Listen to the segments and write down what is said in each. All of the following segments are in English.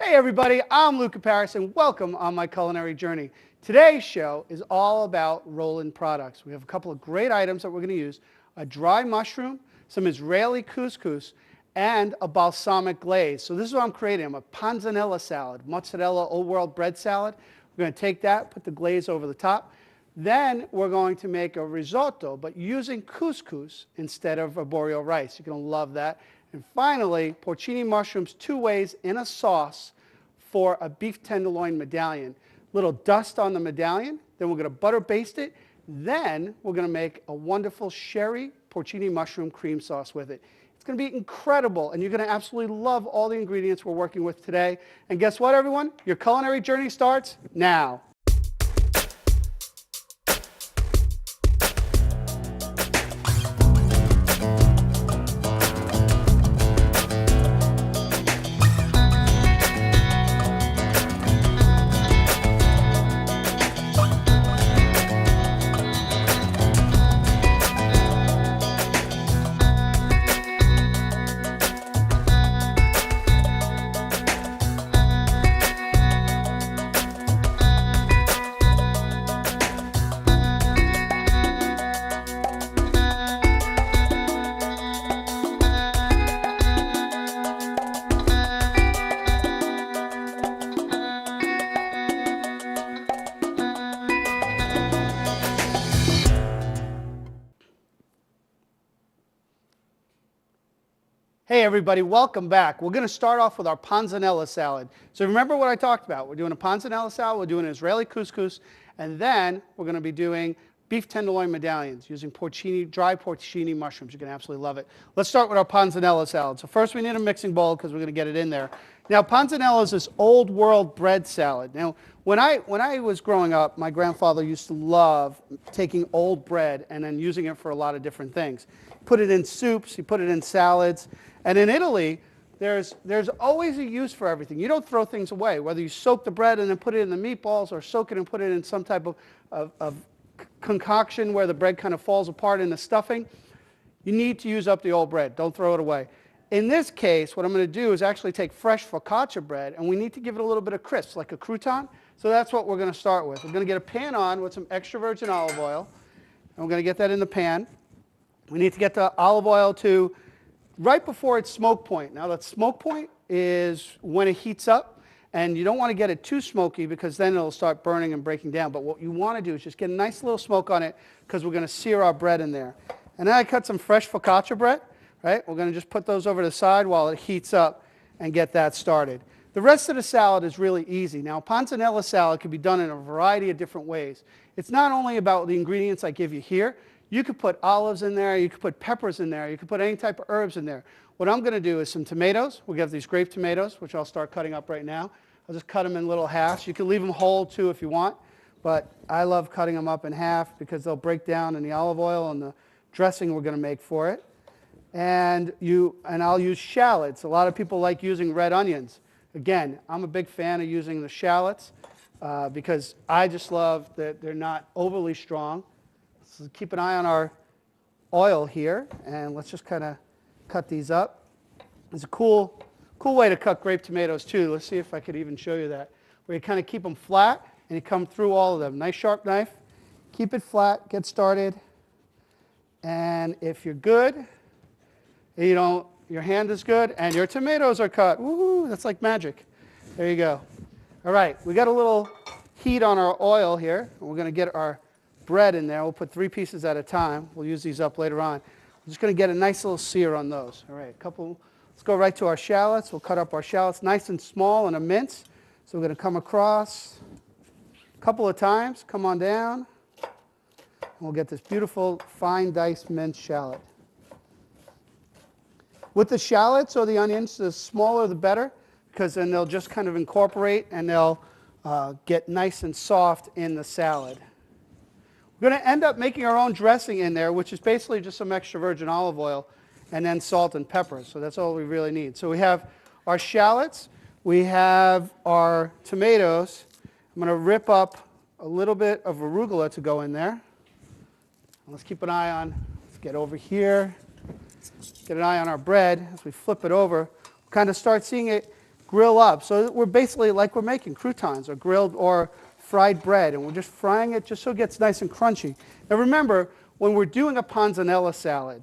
Hey everybody, I'm Luca and welcome on my culinary journey. Today's show is all about Roland products. We have a couple of great items that we're going to use: a dry mushroom, some Israeli couscous, and a balsamic glaze. So this is what I'm creating. I'm a panzanella salad, mozzarella old world bread salad. We're going to take that, put the glaze over the top. Then we're going to make a risotto, but using couscous instead of arborio rice. You're going to love that. And finally, porcini mushrooms 2 ways in a sauce for a beef tenderloin medallion. Little dust on the medallion, then we're going to butter baste it. Then we're going to make a wonderful sherry porcini mushroom cream sauce with it. It's going to be incredible, and you're going to absolutely love all the ingredients we're working with today. And guess what, everyone? Your culinary journey starts now. Hey everybody, welcome back. We're going to start off with our panzanella salad. So remember what I talked about. We're doing a panzanella salad, we're doing an Israeli couscous, and then we're going to be doing beef tenderloin medallions using dry porcini mushrooms. You're going to absolutely love it. Let's start with our panzanella salad. So first we need a mixing bowl because we're going to get it in there. Now panzanella is this old world bread salad. Now when I was growing up, my grandfather used to love taking old bread and then using it for a lot of different things. Put it in soups, he put it in salads. And in Italy, there's always a use for everything. You don't throw things away, whether you soak the bread and then put it in the meatballs or soak it and put it in some type of concoction where the bread kind of falls apart in the stuffing. You need to use up the old bread. Don't throw it away. In this case, what I'm going to do is actually take fresh focaccia bread, and we need to give it a little bit of crisp, like a crouton. So that's what we're going to start with. We're going to get a pan on with some extra virgin olive oil, and we're going to get that in the pan. We need to get the olive oil to right before its smoke point. Now that smoke point is when it heats up, and you don't want to get it too smoky because then it'll start burning and breaking down. But what you want to do is just get a nice little smoke on it because we're going to sear our bread in there. And then I cut some fresh focaccia bread, right? We're going to just put those over to the side while it heats up and get that started. The rest of the salad is really easy. Now, panzanella salad can be done in a variety of different ways. It's not only about the ingredients I give you here. You could put olives in there, you could put peppers in there, you could put any type of herbs in there. What I'm going to do is some tomatoes. We'll get these grape tomatoes, which I'll start cutting up right now. I'll just cut them in little halves. You can leave them whole too if you want, but I love cutting them up in half because they'll break down in the olive oil and the dressing we're going to make for it. And I'll use shallots. A lot of people like using red onions. Again, I'm a big fan of using the shallots because I just love that they're not overly strong. So keep an eye on our oil here, and let's just kind of cut these up. It's a cool way to cut grape tomatoes too. Let's see if I could even show you that. Where you kind of keep them flat, and you come through all of them. Nice sharp knife. Keep it flat, get started. And if you're good, your hand is good, and your tomatoes are cut. Woohoo, that's like magic. There you go. All right, we got a little heat on our oil here. We're going to get our bread in there. We'll put 3 pieces at a time. We'll use these up later on. We're just going to get a nice little sear on those. All right, let's go right to our shallots. We'll cut up our shallots nice and small in a mince. So we're going to come across a couple of times, come on down, and we'll get this beautiful fine diced minced shallot. With the shallots or the onions, the smaller the better, because then they'll just kind of incorporate and they'll get nice and soft in the salad. We're going to end up making our own dressing in there, which is basically just some extra virgin olive oil and then salt and pepper. So that's all we really need. So we have our shallots. We have our tomatoes. I'm going to rip up a little bit of arugula to go in there. Let's keep an eye on, let's get over here. Get an eye on our bread as we flip it over. Kind of start seeing it grill up. So we're basically like we're making croutons or grilled or fried bread, and we're just frying it just so it gets nice and crunchy. Now remember, when we're doing a panzanella salad,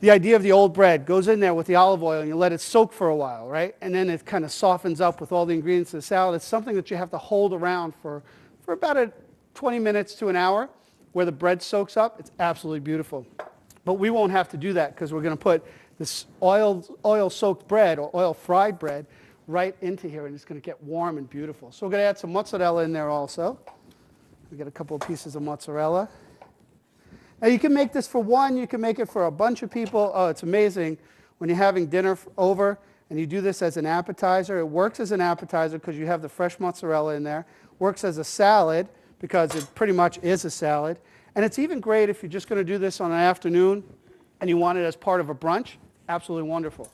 the idea of the old bread goes in there with the olive oil and you let it soak for a while, right? And then it kind of softens up with all the ingredients of the salad. It's something that you have to hold around for about 20 minutes to an hour where the bread soaks up. It's absolutely beautiful. But we won't have to do that because we're going to put this oil-soaked bread or oil-fried bread right into here, and it's going to get warm and beautiful. So we're going to add some mozzarella in there also. We get a couple of pieces of mozzarella. Now you can make this for one, you can make it for a bunch of people. Oh, it's amazing when you're having dinner over and you do this as an appetizer. It works as an appetizer because you have the fresh mozzarella in there. Works as a salad because it pretty much is a salad. And it's even great if you're just going to do this on an afternoon and you want it as part of a brunch. Absolutely wonderful.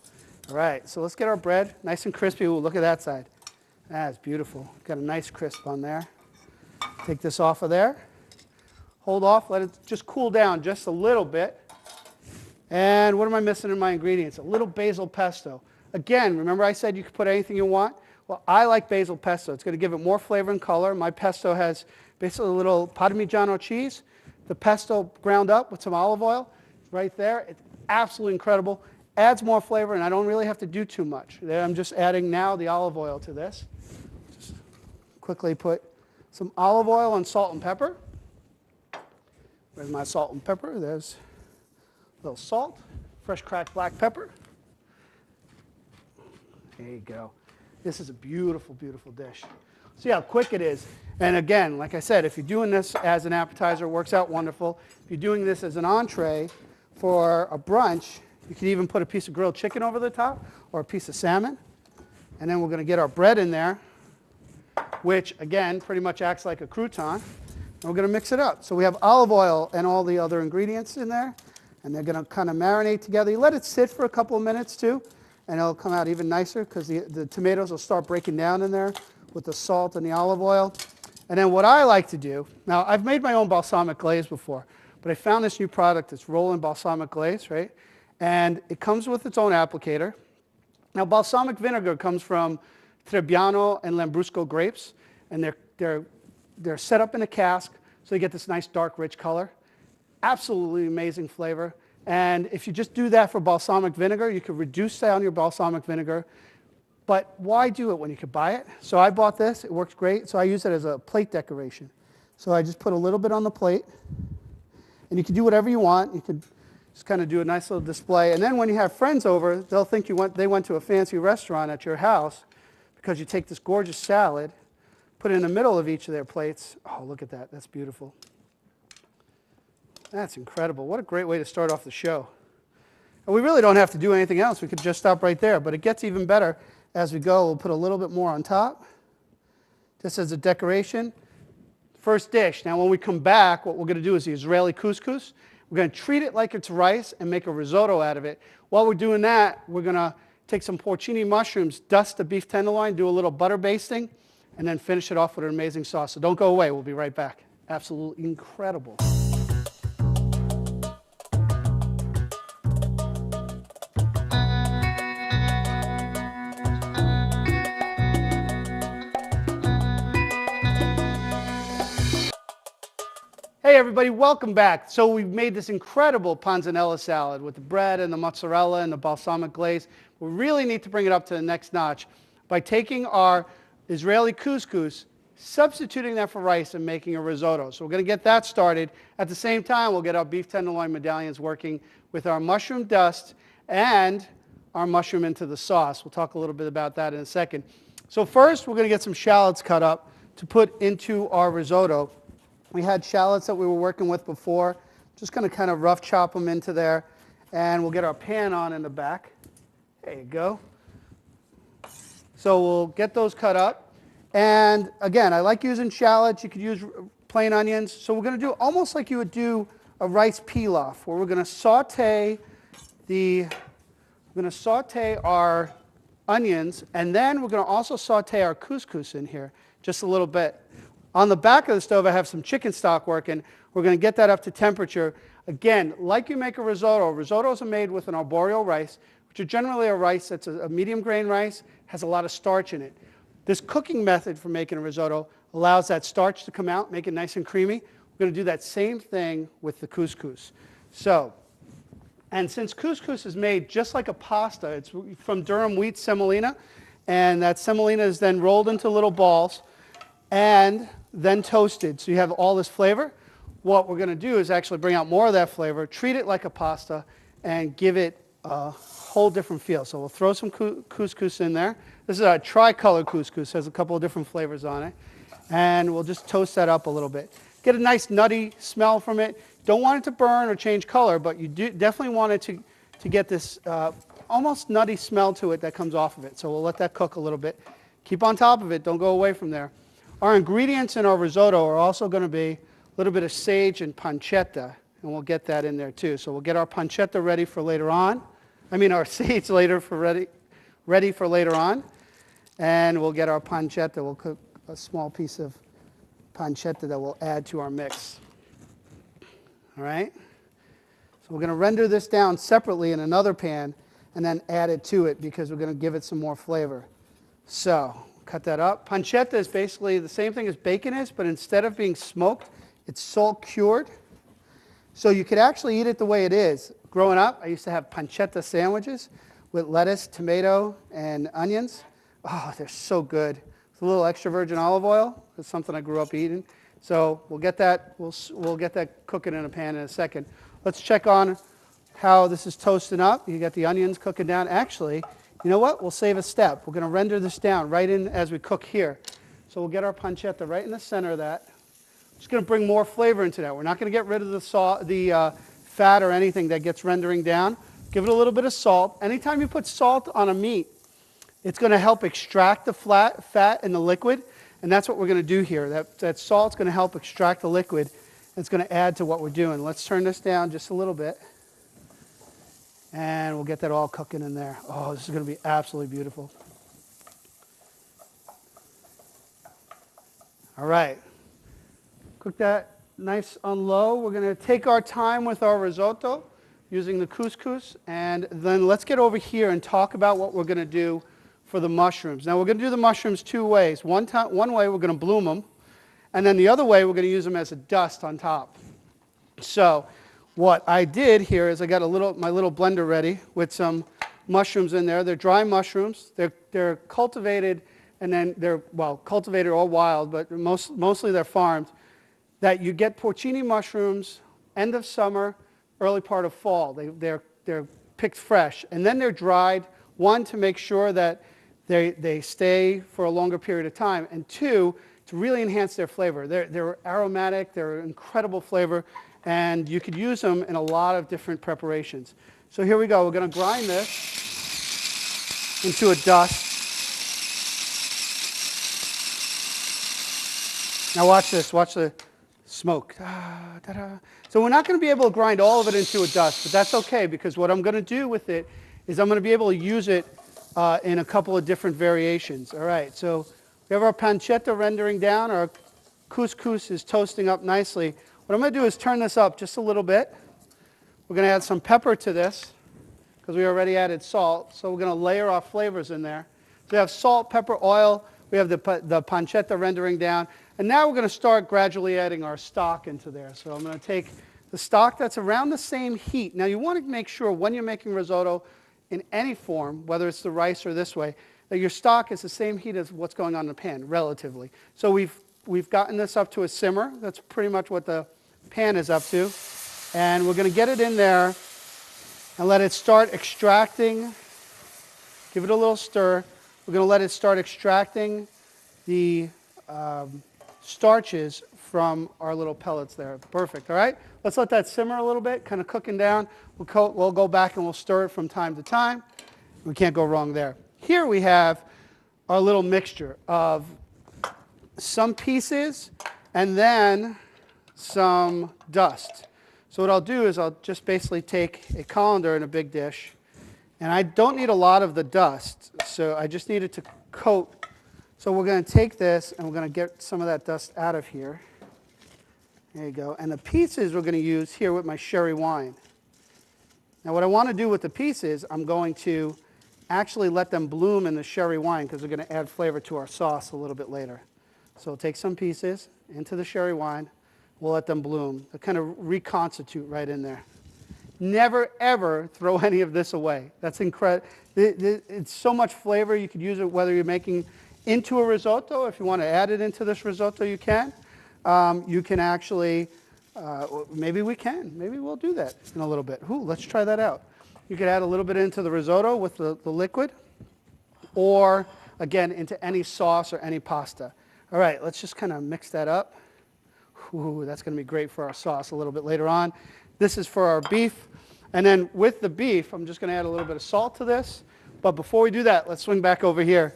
All right, so let's get our bread nice and crispy. Ooh, look at that side. That's beautiful. Got a nice crisp on there. Take this off of there. Hold off, let it just cool down just a little bit. And what am I missing in my ingredients? A little basil pesto. Again, remember I said you could put anything you want? Well, I like basil pesto. It's going to give it more flavor and color. My pesto has basically a little Parmigiano cheese, the pesto ground up with some olive oil right there. It's absolutely incredible. Adds more flavor, and I don't really have to do too much. I'm just adding now the olive oil to this. Just quickly put some olive oil and salt and pepper. Where's my salt and pepper? There's a little salt, fresh cracked black pepper. There you go. This is a beautiful, beautiful dish. See how quick it is. And again, like I said, if you're doing this as an appetizer, it works out wonderful. If you're doing this as an entree for a brunch, you can even put a piece of grilled chicken over the top or a piece of salmon. And then we're going to get our bread in there, which, again, pretty much acts like a crouton. And we're going to mix it up. So we have olive oil and all the other ingredients in there, and they're going to kind of marinate together. You let it sit for a couple of minutes, too, and it'll come out even nicer because the tomatoes will start breaking down in there with the salt and the olive oil. And then what I like to do, now I've made my own balsamic glaze before, but I found this new product. It's Roland Balsamic Glaze, right? And it comes with its own applicator. Now balsamic vinegar comes from Trebbiano and Lambrusco grapes, and they're set up in a cask, so you get this nice dark, rich color. Absolutely amazing flavor. And if you just do that for balsamic vinegar, you could reduce down your balsamic vinegar. But why do it when you could buy it? So I bought this. It works great. So I use it as a plate decoration. So I just put a little bit on the plate. And you can do whatever you want. You could just kind of do a nice little display. And then when you have friends over, they'll think they went to a fancy restaurant at your house because you take this gorgeous salad, put it in the middle of each of their plates. Oh, look at that. That's beautiful. That's incredible. What a great way to start off the show. And we really don't have to do anything else. We could just stop right there. But it gets even better as we go. We'll put a little bit more on top, just as a decoration. First dish. Now, when we come back, what we're going to do is the Israeli couscous. We're going to treat it like it's rice and make a risotto out of it. While we're doing that, we're going to take some porcini mushrooms, dust the beef tenderloin, do a little butter basting, and then finish it off with an amazing sauce. So don't go away. We'll be right back. Absolutely incredible. Hey everybody, welcome back. So we've made this incredible panzanella salad with the bread and the mozzarella and the balsamic glaze. We really need to bring it up to the next notch by taking our Israeli couscous, substituting that for rice and making a risotto. So we're going to get that started. At the same time, we'll get our beef tenderloin medallions working with our mushroom dust and our mushroom into the sauce. We'll talk a little bit about that in a second. So first, we're going to get some shallots cut up to put into our risotto. We had shallots that we were working with before. Just going to kind of rough chop them into there. And we'll get our pan on in the back. There you go. So we'll get those cut up. And again, I like using shallots. You could use plain onions. So we're going to do almost like you would do a rice pilaf, where we're going to saute our onions, and then we're going to also saute our couscous in here just a little bit. On the back of the stove, I have some chicken stock working. We're going to get that up to temperature. Again, like you make a risotto, risottos are made with an arborio rice. which are generally a rice that's a medium grain rice, has a lot of starch in it. This cooking method for making a risotto allows that starch to come out, make it nice and creamy. We're going to do that same thing with the couscous. So, and since couscous is made just like a pasta, it's from durum wheat semolina, and that semolina is then rolled into little balls and then toasted. So you have all this flavor. What we're going to do is actually bring out more of that flavor, treat it like a pasta, and give it a whole different feel. So we'll throw some couscous in there. This is a tricolor couscous, has a couple of different flavors on it. And we'll just toast that up a little bit. Get a nice nutty smell from it. Don't want it to burn or change color, but you do definitely want it to get this almost nutty smell to it that comes off of it. So we'll let that cook a little bit. Keep on top of it. Don't go away from there. Our ingredients in our risotto are also going to be a little bit of sage and pancetta, and we'll get that in there too. So we'll get our pancetta ready for later on. I mean our sage ready for later on. And we'll get our pancetta. We'll cook a small piece of pancetta that we'll add to our mix. All right? So we're going to render this down separately in another pan and then add it to it because we're going to give it some more flavor. So cut that up. Pancetta is basically the same thing as bacon is, but instead of being smoked, it's salt cured. So you could actually eat it the way it is. Growing up, I used to have pancetta sandwiches with lettuce, tomato, and onions. Oh, they're so good. With a little extra virgin olive oil. It's something I grew up eating. So we'll get that cooking in a pan in a second. Let's check on how this is toasting up. You got the onions cooking down. Actually, you know what? We'll save a step. We're going to render this down right in as we cook here. So we'll get our pancetta right in the center of that. Just going to bring more flavor into that. We're not going to get rid of the fat or anything that gets rendering down. Give it a little bit of salt. Anytime you put salt on a meat, it's going to help extract the fat and the liquid, and that's what we're going to do here. That salt's going to help extract the liquid, and it's going to add to what we're doing. Let's turn this down just a little bit, and we'll get that all cooking in there. Oh, this is going to be absolutely beautiful. All right. Cook that nice on low. We're going to take our time with our risotto using the couscous, and then let's get over here and talk about what we're going to do for the mushrooms. Now we're going to do the mushrooms two ways. One way we're going to bloom them, and then the other way we're going to use them as a dust on top. So what I did here is I got my little blender ready with some mushrooms in there. They're dry mushrooms. They're cultivated, and then they're cultivated or wild, but mostly they're farmed. That you get porcini mushrooms end of summer, early part of fall. They're picked fresh, and then they're dried. One, to make sure that they stay for a longer period of time, and two, to really enhance their flavor. They're aromatic, they're incredible flavor, and you could use them in a lot of different preparations. So here we go. We're going to grind this into a dust. Now watch this. Watch the smoke. So we're not going to be able to grind all of it into a dust, but that's okay, because what I'm going to do with it is I'm going to be able to use it in a couple of different variations. All right, so we have our pancetta rendering down. Our couscous is toasting up nicely. What I'm going to do is turn this up just a little bit. We're going to add some pepper to this because we already added salt. So we're going to layer our flavors in there. So we have salt, pepper, oil. We have the pancetta rendering down. And now we're going to start gradually adding our stock into there. So I'm going to take the stock that's around the same heat. Now you want to make sure when you're making risotto in any form, whether it's the rice or this way, that your stock is the same heat as what's going on in the pan, relatively. So we've gotten this up to a simmer. That's pretty much what the pan is up to. And we're going to get it in there and let it start extracting. Give it a little stir. We're going to let it start extracting the starches from our little pellets there. Perfect, all right? Let's let that simmer a little bit, kind of cooking down. We'll go back and we'll stir it from time to time. We can't go wrong there. Here we have our little mixture of some pieces and then some dust. So what I'll do is I'll just basically take a colander in a big dish, and I don't need a lot of the dust, so I just need it to coat. So we're going to take this and we're going to get some of that dust out of here. There you go. And the pieces we're going to use here with my sherry wine. Now what I want to do with the pieces, I'm going to actually let them bloom in the sherry wine because they're going to add flavor to our sauce a little bit later. So we'll take some pieces into the sherry wine. We'll let them bloom. They'll kind of reconstitute right in there. Never, ever throw any of this away. That's incredible. It's so much flavor. You could use it whether you're making into a risotto. If you want to add it into this risotto, you can. You can actually, maybe we can. Maybe we'll do that in a little bit. Ooh, let's try that out. You could add a little bit into the risotto with the liquid, or again, into any sauce or any pasta. All right, let's just kind of mix that up. Ooh, that's going to be great for our sauce a little bit later on. This is for our beef. And then with the beef, I'm just going to add a little bit of salt to this. But before we do that, let's swing back over here.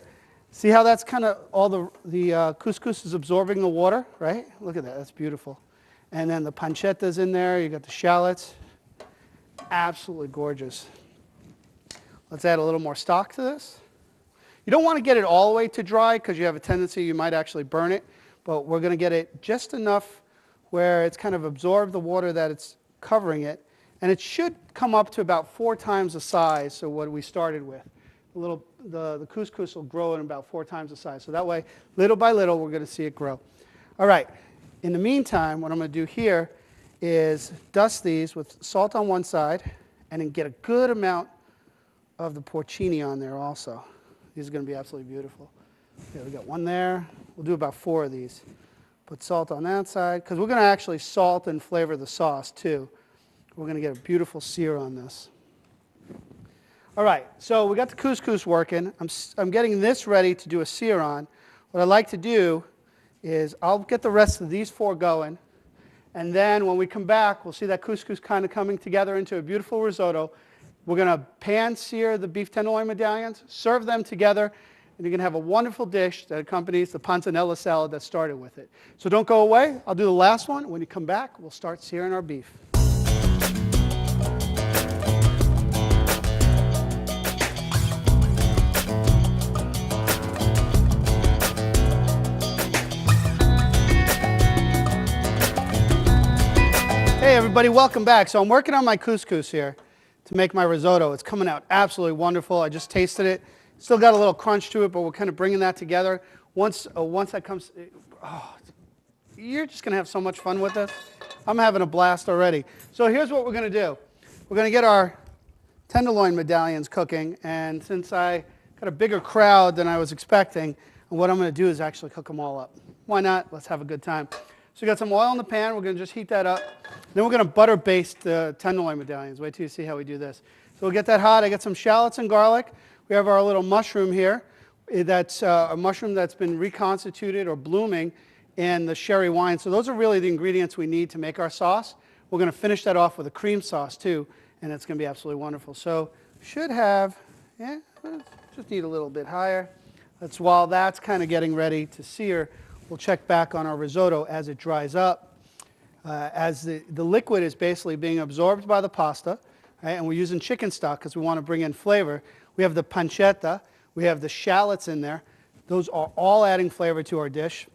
See how that's kind of all the couscous is absorbing the water, right? Look at that. That's beautiful. And then the pancetta's in there. You got the shallots. Absolutely gorgeous. Let's add a little more stock to this. You don't want to get it all the way to dry because you have a tendency you might actually burn it. But we're going to get it just enough where it's kind of absorbed the water that it's covering it. And it should come up to about 4 times the size, so what we started with. The couscous will grow in about 4 times the size. So that way, little by little, we're going to see it grow. All right. In the meantime, what I'm going to do here is dust these with salt on one side and then get a good amount of the porcini on there also. These are going to be absolutely beautiful. Okay, we got one there. We'll do about 4 of these. Put salt on that side because we're going to actually salt and flavor the sauce too. We're going to get a beautiful sear on this. All right, so we got the couscous working. I'm getting this ready to do a sear on. What I like to do is I'll get the rest of these 4 going, and then when we come back, we'll see that couscous kind of coming together into a beautiful risotto. We're going to pan sear the beef tenderloin medallions, serve them together, and you're going to have a wonderful dish that accompanies the panzanella salad that started with it. So don't go away. I'll do the last one. When you come back, we'll start searing our beef. Hey everybody, welcome back. So I'm working on my couscous here to make my risotto. It's coming out absolutely wonderful. I just tasted it. Still got a little crunch to it, but we're kind of bringing that together. Once that comes, you're just going to have so much fun with this. I'm having a blast already. So here's what we're going to do. We're going to get our tenderloin medallions cooking, and since I got a bigger crowd than I was expecting, what I'm going to do is actually cook them all up. Why not? Let's have a good time. So we got some oil in the pan. We're going to just heat that up. Then we're going to butter baste the tenderloin medallions. Wait till you see how we do this. So we'll get that hot. I got some shallots and garlic. We have our little mushroom here. That's a mushroom that's been reconstituted or blooming in the sherry wine. So those are really the ingredients we need to make our sauce. We're going to finish that off with a cream sauce too, and it's going to be absolutely wonderful. So should have, just need a little bit higher. While that's kind of getting ready to sear, we'll check back on our risotto as it dries up. As the liquid is basically being absorbed by the pasta, right? And we're using chicken stock because we want to bring in flavor. We have the pancetta, we have the shallots in there. Those are all adding flavor to our dish.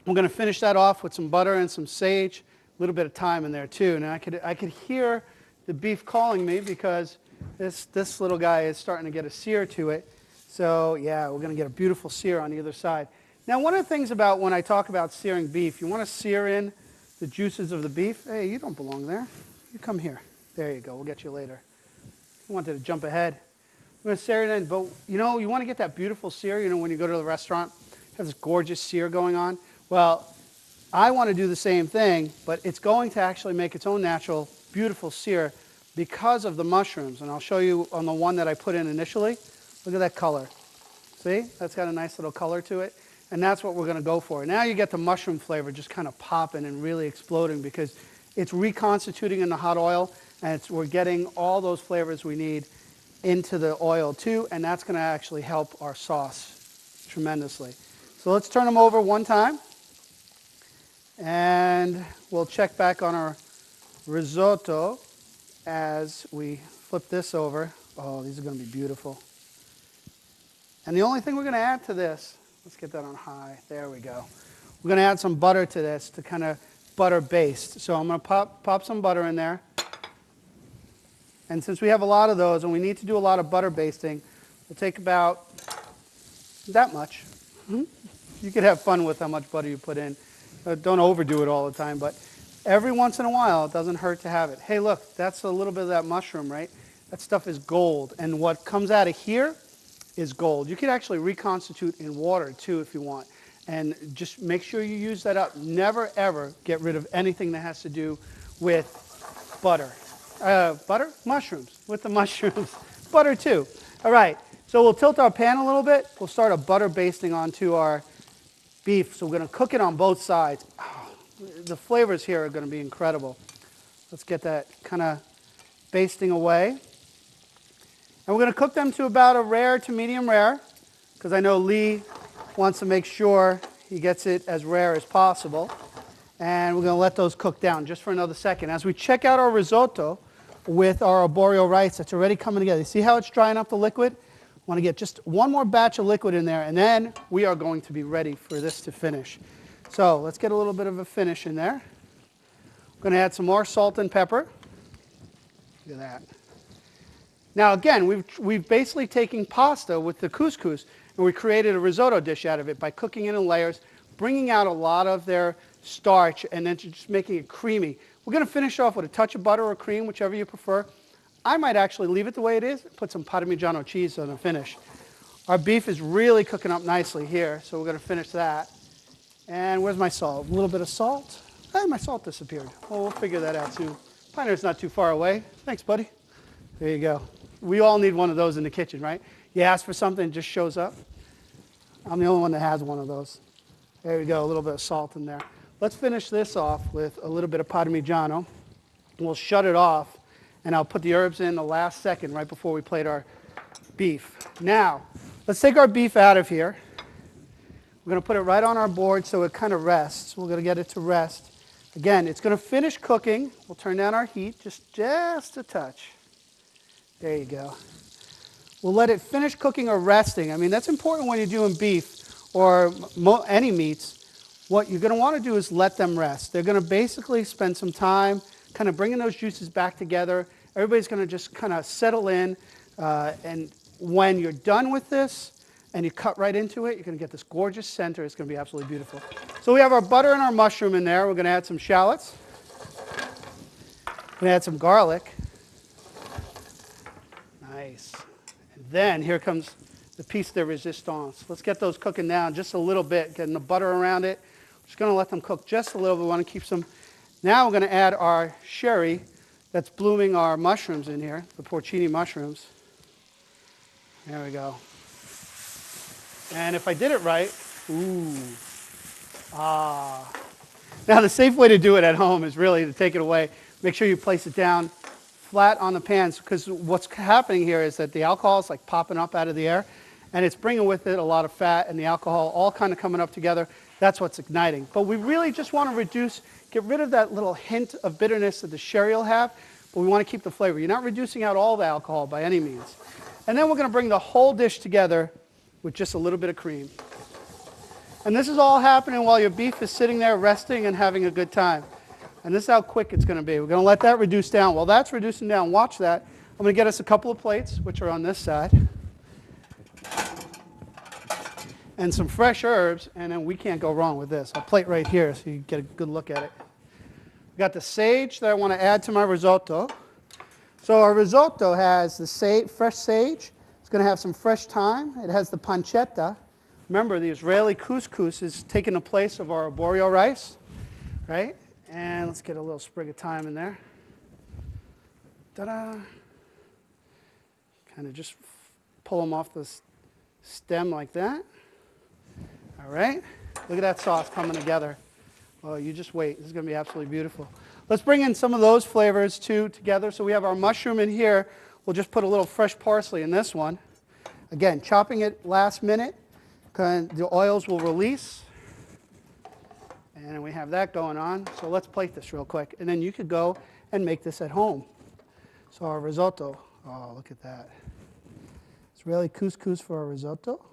We're going to finish that off with some butter and some sage, a little bit of thyme in there too. And I could hear the beef calling me because this little guy is starting to get a sear to it. So yeah, we're going to get a beautiful sear on either side. Now, one of the things about when I talk about searing beef, you want to sear in the juices of the beef. Hey, you don't belong there. You come here. There you go. We'll get you later. You wanted to jump ahead. I'm going to sear it in, but you want to get that beautiful sear. When you go to the restaurant, it has this gorgeous sear going on. Well, I want to do the same thing, but it's going to actually make its own natural, beautiful sear because of the mushrooms. And I'll show you on the one that I put in initially. Look at that color. See? That's got a nice little color to it. And that's what we're going to go for. Now you get the mushroom flavor just kind of popping and really exploding because it's reconstituting in the hot oil, and we're getting all those flavors we need into the oil too, and that's going to actually help our sauce tremendously. So let's turn them over one time, and we'll check back on our risotto as we flip this over. Oh, these are going to be beautiful. And the only thing we're going to add to this, let's get that on high. There we go. We're going to add some butter to this to kind of butter baste. So I'm going to pop some butter in there. And since we have a lot of those and we need to do a lot of butter basting, we'll take about that much. You could have fun with how much butter you put in. Don't overdo it all the time, but every once in a while, it doesn't hurt to have it. Hey, look, that's a little bit of that mushroom, right? That stuff is gold, and what comes out of here is gold. You can actually reconstitute in water, too, if you want. And just make sure you use that up. Never, ever get rid of anything that has to do with butter. Butter? Mushrooms. With the mushrooms. Butter, too. All right. So we'll tilt our pan a little bit. We'll start a butter basting onto our beef. So we're going to cook it on both sides. Oh, the flavors here are going to be incredible. Let's get that kind of basting away. And we're going to cook them to about a rare to medium rare, because I know Lee wants to make sure he gets it as rare as possible. And we're going to let those cook down just for another second. As we check out our risotto with our arborio rice that's already coming together. You see how it's drying up the liquid? Want to get just one more batch of liquid in there, and then we are going to be ready for this to finish. So let's get a little bit of a finish in there. I'm going to add some more salt and pepper. Look at that. Now again, we've basically taken pasta with the couscous, and we created a risotto dish out of it by cooking it in layers, bringing out a lot of their starch, and then just making it creamy. We're going to finish off with a touch of butter or cream, whichever you prefer. I might actually leave it the way it is and put some Parmigiano cheese on the finish. Our beef is really cooking up nicely here, so we're going to finish that. And where's my salt? A little bit of salt. My salt disappeared. Well, we'll figure that out too. Pioneer's not too far away. Thanks, buddy. There you go. We all need one of those in the kitchen, right? You ask for something, it just shows up. I'm the only one that has one of those. There we go, a little bit of salt in there. Let's finish this off with a little bit of Parmigiano. We'll shut it off. And I'll put the herbs in the last second, right before we plate our beef. Now, let's take our beef out of here. We're going to put it right on our board so it kind of rests. We're going to get it to rest. Again, it's going to finish cooking. We'll turn down our heat just a touch. There you go. We'll let it finish cooking or resting. I mean, that's important when you're doing beef or any meats. What you're going to want to do is let them rest. They're going to basically spend some time kind of bringing those juices back together. Everybody's going to just kind of settle in. And when you're done with this and you cut right into it, you're going to get this gorgeous center. It's going to be absolutely beautiful. So we have our butter and our mushroom in there. We're going to add some shallots. We're going to add some garlic. Nice. And then here comes the piece de resistance. Let's get those cooking down just a little bit, getting the butter around it. We're just going to let them cook just a little bit. We want to keep some. Now we're going to add our sherry that's blooming our mushrooms in here, the porcini mushrooms. There we go. And if I did it right, Now the safe way to do it at home is really to take it away. Make sure you place it down flat on the pans, because what's happening here is that the alcohol is like popping up out of the air, and it's bringing with it a lot of fat and the alcohol all kind of coming up together. That's what's igniting. But we really just want to get rid of that little hint of bitterness that the sherry will have, but we want to keep the flavor. You're not reducing out all the alcohol by any means. And then we're going to bring the whole dish together with just a little bit of cream. And this is all happening while your beef is sitting there resting and having a good time. And this is how quick it's going to be. We're going to let that reduce down. While that's reducing down, watch that. I'm going to get us a couple of plates, which are on this side, and some fresh herbs, and then we can't go wrong with this. I'll plate right here so you get a good look at it. We've got the sage that I want to add to my risotto. So our risotto has the fresh sage. It's going to have some fresh thyme. It has the pancetta. Remember, the Israeli couscous is taking the place of our arborio rice, right? And let's get a little sprig of thyme in there. Ta-da! Kind of just pull them off the stem like that. All right. Look at that sauce coming together. Oh, you just wait. This is going to be absolutely beautiful. Let's bring in some of those flavors too together. So we have our mushroom in here. We'll just put a little fresh parsley in this one. Again, chopping it last minute. The oils will release. And we have that going on. So let's plate this real quick. And then you could go and make this at home. So our risotto. Oh, look at that. Israeli couscous for our risotto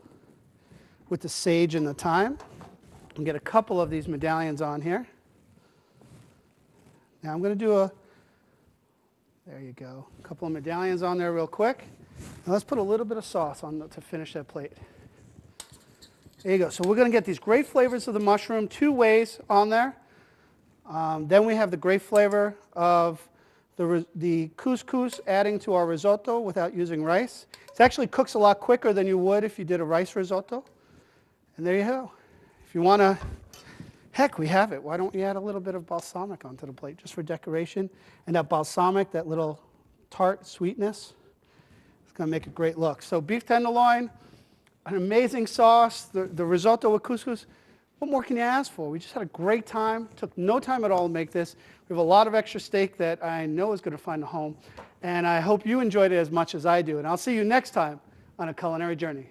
with the sage and the thyme. And get a couple of these medallions on here. Now I'm going to do There you go. A couple of medallions on there real quick. Now let's put a little bit of sauce on to finish that plate. There you go. So we're going to get these great flavors of the mushroom two ways on there. Then we have the great flavor of the couscous adding to our risotto without using rice. It actually cooks a lot quicker than you would if you did a rice risotto. And there you go. If you want to, heck, we have it. Why don't we add a little bit of balsamic onto the plate just for decoration? And that balsamic, that little tart sweetness, it's going to make a great look. So beef tenderloin, an amazing sauce, the risotto with couscous. What more can you ask for? We just had a great time. Took no time at all to make this. We have a lot of extra steak that I know is going to find a home. And I hope you enjoyed it as much as I do. And I'll see you next time on A Culinary Journey.